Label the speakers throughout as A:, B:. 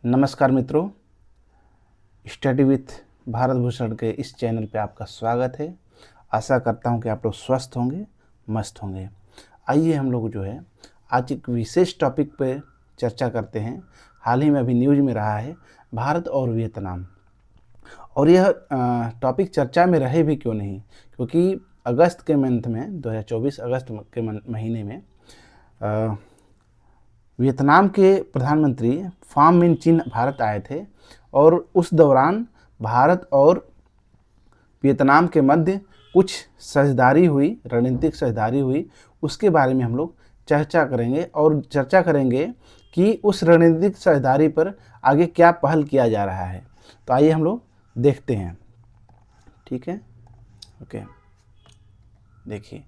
A: नमस्कार मित्रों, study with Bharat Bhushan के इस चैनल पे आपका स्वागत है। आशा करता हूँ कि आप लोग स्वस्थ होंगे, मस्त होंगे। आइए हम लोग जो है आज एक विशेष टॉपिक पे चर्चा करते हैं। हाल ही में अभी न्यूज़ में रहा है भारत और वियतनाम, और यह टॉपिक चर्चा में रहे भी क्यों नहीं, क्योंकि अगस्त के मंथ में 2024 अगस्त के महीने में वियतनाम के प्रधानमंत्री फाम मिन चिन भारत आए थे, और उस दौरान भारत और वियतनाम के मध्य कुछ साझेदारी हुई, रणनीतिक साझेदारी हुई। उसके बारे में हम लोग चर्चा करेंगे, और चर्चा करेंगे कि उस रणनीतिक साझेदारी पर आगे क्या पहल किया जा रहा है। तो आइए हम लोग देखते हैं। ठीक है, ओके। देखिए,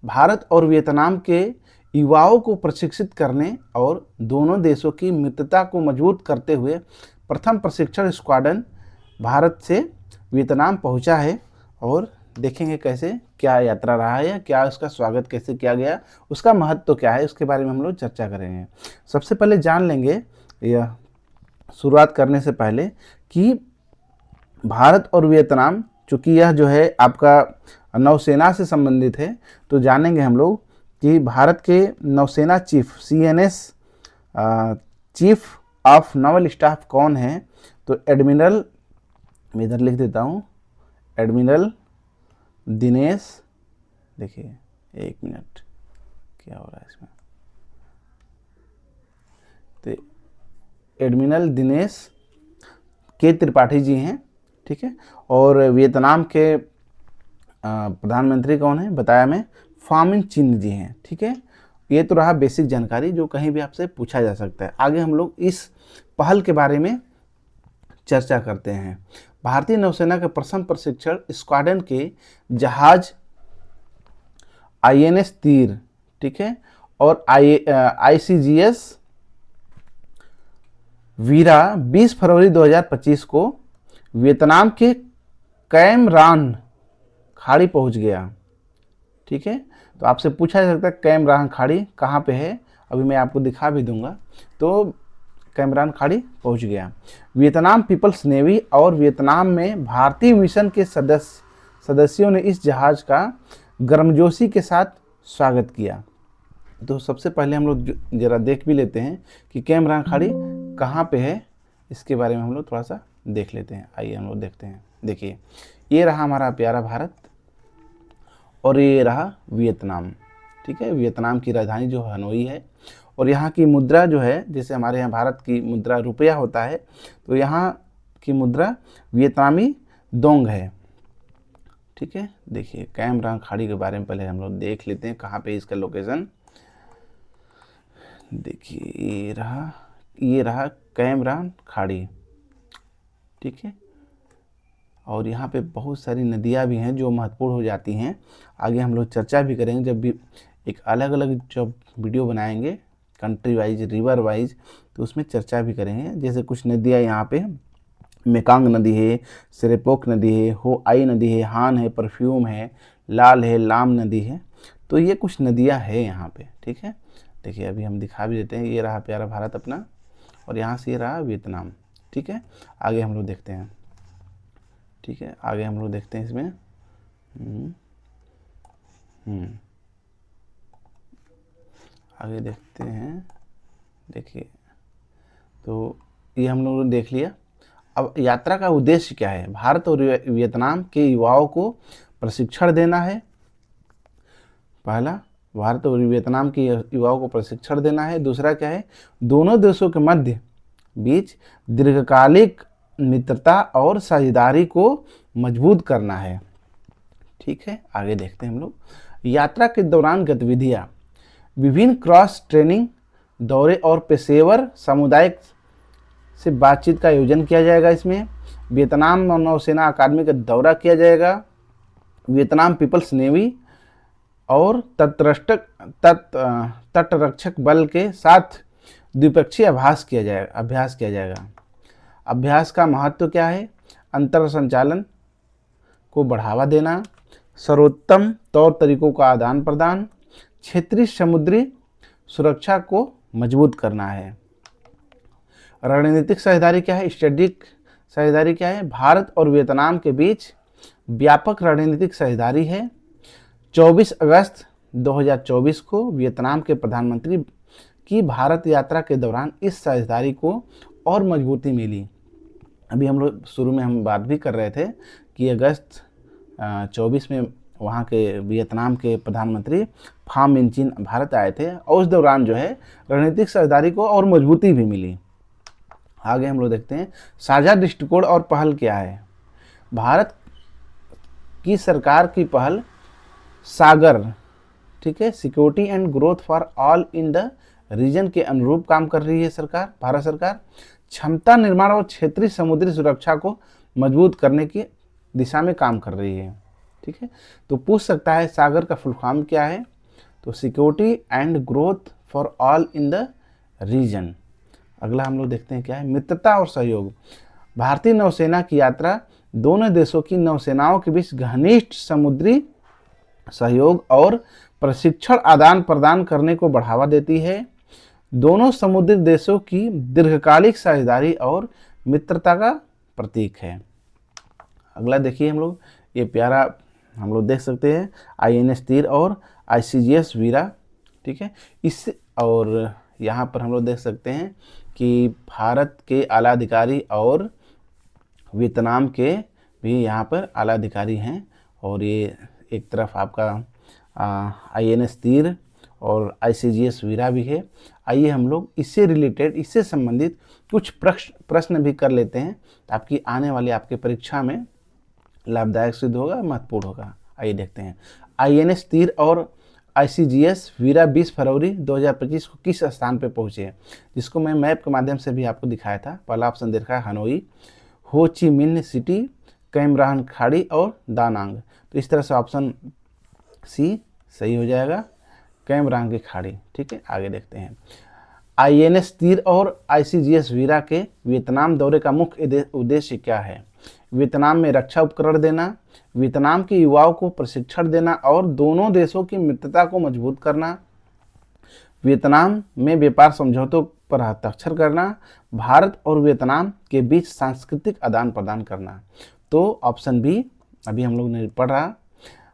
A: भारत और वियतनाम के युवाओं को प्रशिक्षित करने और दोनों देशों की मित्रता को मजबूत करते हुए प्रथम प्रशिक्षण स्क्वाड्रन भारत से वियतनाम पहुंचा है, और देखेंगे कैसे क्या यात्रा रहा है, क्या उसका स्वागत कैसे किया गया, उसका महत्व तो क्या है, उसके बारे में हम लोग चर्चा करेंगे। सबसे पहले जान लेंगे, यह शुरुआत करने से पहले, कि भारत और वियतनाम, चूँकि यह जो है आपका नौसेना से संबंधित है, तो जानेंगे हम लोग कि भारत के नौसेना chief CNS chief of novel staff कौन है। तो एडमिरल, मैं इधर लिख देता हूँ, एडमिरल दिनेश, देखिए एक मिनट क्या हो रहा है इसमें, तो एडमिरल दिनेश के त्रिपाठी जी हैं। ठीक है, और वियतनाम के प्रधानमंत्री कौन है बताया मैं, फाम मिन चिन जी हैं। ठीक है, ये तो रहा बेसिक जानकारी जो कहीं भी आपसे पूछा जा सकता है। आगे हम लोग इस पहल के बारे में चर्चा करते हैं। भारतीय नौसेना के प्रथम प्रशिक्षण स्क्वाड्रन के जहाज INS तीर, ठीक है, और ICGS वीरा 20 फरवरी 2025 को वियतनाम के कैम रान खाड़ी पहुंच गया। ठीक है, तो आपसे पूछा जा सकता है कैम रान खाड़ी कहाँ पे है, अभी मैं आपको दिखा भी दूंगा। तो कैमरान खाड़ी पहुंच गया। वियतनाम पीपल्स नेवी और वियतनाम में भारतीय मिशन के सदस्यों ने इस जहाज का गर्मजोशी के साथ स्वागत किया। तो सबसे पहले हम लोग जरा देख भी लेते हैं कि कैमरान खाड़ी कहाँ पे है, इसके बारे में हम लोग थोड़ा सा देख लेते हैं। आइए हम लोग देखते हैं। देखिए, ये रहा हमारा प्यारा भारत, और ये रहा वियतनाम। ठीक है, वियतनाम की राजधानी जो हनोई है, और यहाँ की मुद्रा जो है, जैसे हमारे यहाँ भारत की मुद्रा रुपया होता है, तो यहाँ की मुद्रा वियतनामी दोंग है। ठीक है, देखिए कैम रान खाड़ी के बारे में पहले हम लोग देख लेते हैं कहाँ पे इसका लोकेशन। देखिए ये रहा कैम रान खाड़ी। ठीक है, और यहाँ पे बहुत सारी नदियाँ भी हैं जो महत्वपूर्ण हो जाती हैं। आगे हम लोग चर्चा भी करेंगे, जब भी एक अलग अलग जब वीडियो बनाएंगे कंट्री वाइज, रिवर वाइज, तो उसमें चर्चा भी करेंगे। जैसे कुछ नदियाँ यहाँ पे, मेकांग नदी है, सेरेपोक नदी है, हो आई नदी है, हान है, परफ्यूम है, लाल है, लाम नदी है। तो ये कुछ नदियाँ है यहाँ पे। ठीक है, देखिए अभी हम दिखा भी देते हैं। ये रहा प्यारा भारत अपना, और यहाँ से ये रहा वियतनाम। ठीक है, आगे हम लोग देखते हैं। ठीक है, आगे हम लोग देखते हैं इसमें। आगे देखते हैं। देखिए, तो ये हम लोगों ने देख लिया। अब यात्रा का उद्देश्य क्या है? भारत और वियतनाम के युवाओं को प्रशिक्षण देना है। पहला, भारत और वियतनाम के युवाओं को प्रशिक्षण देना है। दूसरा क्या है? दोनों देशों के मध्य बीच दीर्घकालिक मित्रता और साझेदारी को मजबूत करना है। ठीक है, आगे देखते हैं हम लोग। यात्रा के दौरान गतिविधियाँ, विभिन्न क्रॉस ट्रेनिंग दौरे और पेशेवर सामुदायिक से बातचीत का आयोजन किया जाएगा। इसमें वियतनाम नौसेना अकादमी का दौरा किया जाएगा। वियतनाम पीपल्स नेवी और तटरक्षक बल के साथ द्विपक्षीय अभ्यास किया जाएगा। अभ्यास का महत्व क्या है? अंतर संचालन को बढ़ावा देना, सर्वोत्तम तौर तरीकों का आदान प्रदान, क्षेत्रीय समुद्री सुरक्षा को मजबूत करना है। रणनीतिक साझेदारी क्या है, स्ट्रेटेजिक साझेदारी क्या है, भारत और वियतनाम के बीच व्यापक रणनीतिक साझेदारी है। 24 अगस्त 2024 को वियतनाम के प्रधानमंत्री की भारत यात्रा के दौरान इस साझेदारी को और मजबूती मिली। अभी हम लोग शुरू में हम बात भी कर रहे थे कि अगस्त 24 में वहाँ के वियतनाम के प्रधानमंत्री फाम मिनचिन भारत आए थे और उस दौरान जो है रणनीतिक साझेदारी को और मजबूती भी मिली। आगे हम लोग देखते हैं साझा दृष्टिकोण और पहल क्या है। भारत की सरकार की पहल सागर, ठीक है, security and growth for all in the region के अनुरूप काम कर रही है सरकार, भारत सरकार। क्षमता निर्माण और क्षेत्रीय समुद्री सुरक्षा को मजबूत करने की दिशा में काम कर रही है, ठीक है। तो पूछ सकता है सागर का फुल फॉर्म क्या है, तो security and growth for all in the region. अगला हम लोग देखते हैं क्या है, मित्रता और सहयोग। भारतीय नौसेना की यात्रा दोनों देशों की नौसेनाओं के बीच घनिष्ठ समुद्री सहयोग और प्रशिक्षण आदान प्रदान करने को बढ़ावा देती है। दोनों समुद्री देशों की दीर्घकालिक साझेदारी और मित्रता का प्रतीक है। अगला देखिए हम लोग, ये प्यारा हम लोग देख सकते हैं INS तीर और ICGS वीरा, ठीक है। इससे और यहाँ पर हम लोग देख सकते हैं कि भारत के आला अधिकारी और वियतनाम के भी यहाँ पर आला अधिकारी हैं। और ये एक तरफ आपका INS तीर और ICGS वीरा भी है। आइए हम लोग इससे रिलेटेड, इससे संबंधित कुछ प्रश्न भी कर लेते हैं ताकि आने वाली आपके परीक्षा में लाभदायक सिद्ध होगा, महत्वपूर्ण होगा। आइए देखते हैं INS तीर और ICGS वीरा 20 फरवरी 2025 को किस स्थान पर पहुंचे, जिसको मैं मैप के माध्यम से भी आपको दिखाया था। पहला ऑप्शन देखा है हनोई, हो ची मिन्ह सिटी, कैम राहन खाड़ी और दानांग। तो इस तरह से ऑप्शन सी सही हो जाएगा, कैम राहन की खाड़ी, ठीक है। आगे देखते हैं INS तीर और ICGS वीरा के वियतनाम दौरे का मुख्य उद्देश्य क्या है। वियतनाम में रक्षा उपकरण देना, वियतनाम के युवाओं को प्रशिक्षण देना और दोनों देशों की मित्रता को मजबूत करना, वियतनाम में व्यापार समझौतों पर हस्ताक्षर करना, भारत और वियतनाम के बीच सांस्कृतिक आदान प्रदान करना। तो ऑप्शन बी अभी हम लोग ने पढ़ा,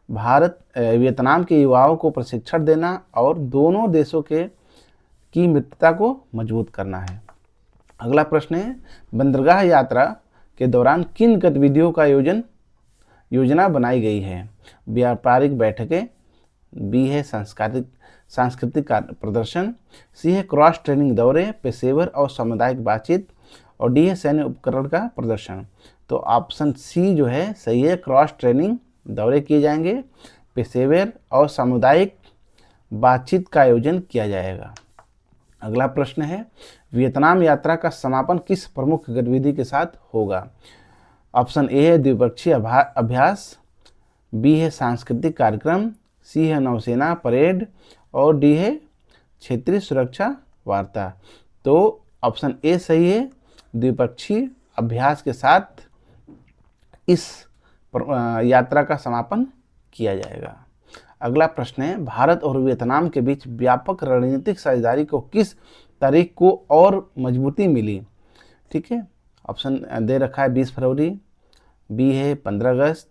A: भारत वियतनाम के युवाओं को प्रशिक्षण देना और दोनों देशों की मित्रता को मजबूत करना है। अगला प्रश्न है बंदरगाह यात्रा के दौरान किन गतिविधियों का योजना बनाई गई है। व्यापारिक बैठकें, बी है सांस्कृतिक प्रदर्शन, सी है क्रॉस ट्रेनिंग दौरे, पेशेवर और सामुदायिक बातचीत, और डी है सैन्य उपकरण का प्रदर्शन। तो ऑप्शन सी जो है सही है, क्रॉस ट्रेनिंग दौरे किए जाएंगे, पेशेवर और सामुदायिक बातचीत का आयोजन किया जाएगा। अगला प्रश्न है वियतनाम यात्रा का समापन किस प्रमुख गतिविधि के साथ होगा। ऑप्शन ए है द्विपक्षीय अभ्यास, बी है सांस्कृतिक कार्यक्रम, सी है नौसेना परेड और डी है क्षेत्रीय सुरक्षा वार्ता। तो ऑप्शन ए सही है, द्विपक्षीय अभ्यास के साथ इस यात्रा का समापन किया जाएगा। अगला प्रश्न है भारत और वियतनाम के बीच व्यापक रणनीतिक साझेदारी को किस तारीख को और मजबूती मिली। ठीक है, ऑप्शन दे रखा है 20 फरवरी, बी है 15 अगस्त,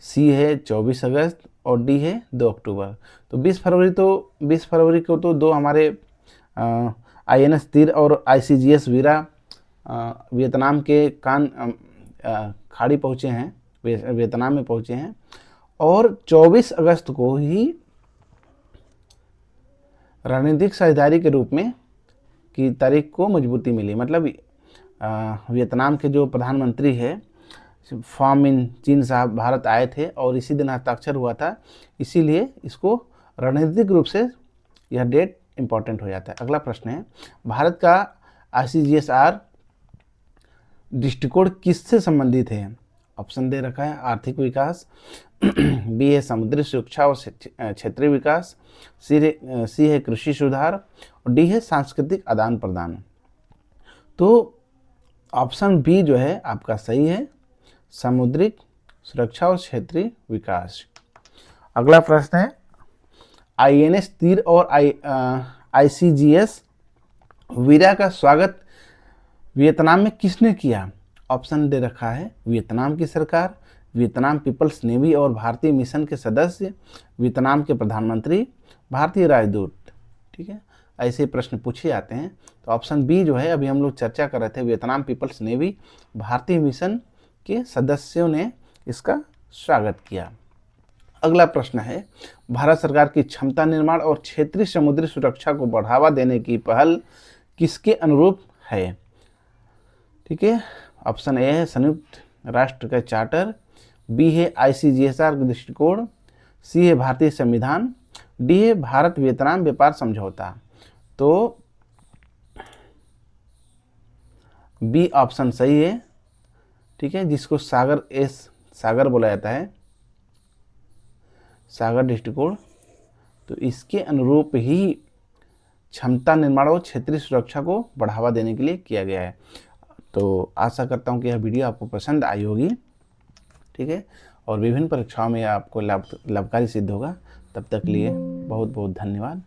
A: सी है 24 अगस्त और डी है 2 अक्टूबर। तो 20 फरवरी को तो दो हमारे INS तीर और ICGS वीरा वियतनाम के खाड़ी पहुँचे हैं, वियतनाम में पहुँचे हैं, और 24 अगस्त को ही रणनीतिक साझेदारी के रूप में की तारीख को मजबूती मिली। मतलब वियतनाम के जो प्रधानमंत्री है फाम मिन चिन साहब भारत आए थे और इसी दिन हस्ताक्षर हुआ था, इसीलिए इसको रणनीतिक रूप से यह डेट इम्पॉर्टेंट हो जाता है। अगला प्रश्न है भारत का ICGSR दृष्टिकोण किससे संबंधित है। ऑप्शन दे रखा है आर्थिक विकास, बी है समुद्री सुरक्षा और क्षेत्रीय विकास, सी है कृषि सुधार और डी है सांस्कृतिक आदान प्रदान। तो ऑप्शन बी जो है आपका सही है, समुद्री सुरक्षा और क्षेत्रीय विकास। अगला प्रश्न है INS तीर और ICGS वीरा का स्वागत वियतनाम में किसने किया? ऑप्शन दे रखा है वियतनाम की सरकार, वियतनाम पीपल्स नेवी और भारतीय मिशन के सदस्य, वियतनाम के प्रधानमंत्री, भारतीय राजदूत। ठीक है, ऐसे प्रश्न पूछे जाते हैं। तो ऑप्शन बी जो है, अभी हम लोग चर्चा कर रहे थे, वियतनाम पीपल्स नेवी, भारतीय मिशन के सदस्यों ने इसका स्वागत किया। अगला प्रश्न है, भारत सरकार की क्षमता निर्माण और क्षेत्रीय समुद्री सुरक्षा को बढ़ावा देने की पहल किसके अनुरूप है? ठीक है, ऑप्शन ए है संयुक्त राष्ट्र का चार्टर, बी है ICGSR का दृष्टिकोण, सी है भारतीय संविधान, डी है भारत वियतनाम व्यापार समझौता। तो बी ऑप्शन सही है। ठीक है, जिसको सागर बोला जाता है, सागर दृष्टिकोण। तो इसके अनुरूप ही क्षमता निर्माण और क्षेत्रीय सुरक्षा को बढ़ावा देने के लिए किया गया है। तो आशा करता हूँ कि यह वीडियो आपको पसंद आई होगी। ठीक है, और विभिन्न परीक्षाओं में आपको लाभकारी सिद्ध होगा। तब तक के लिए बहुत बहुत धन्यवाद।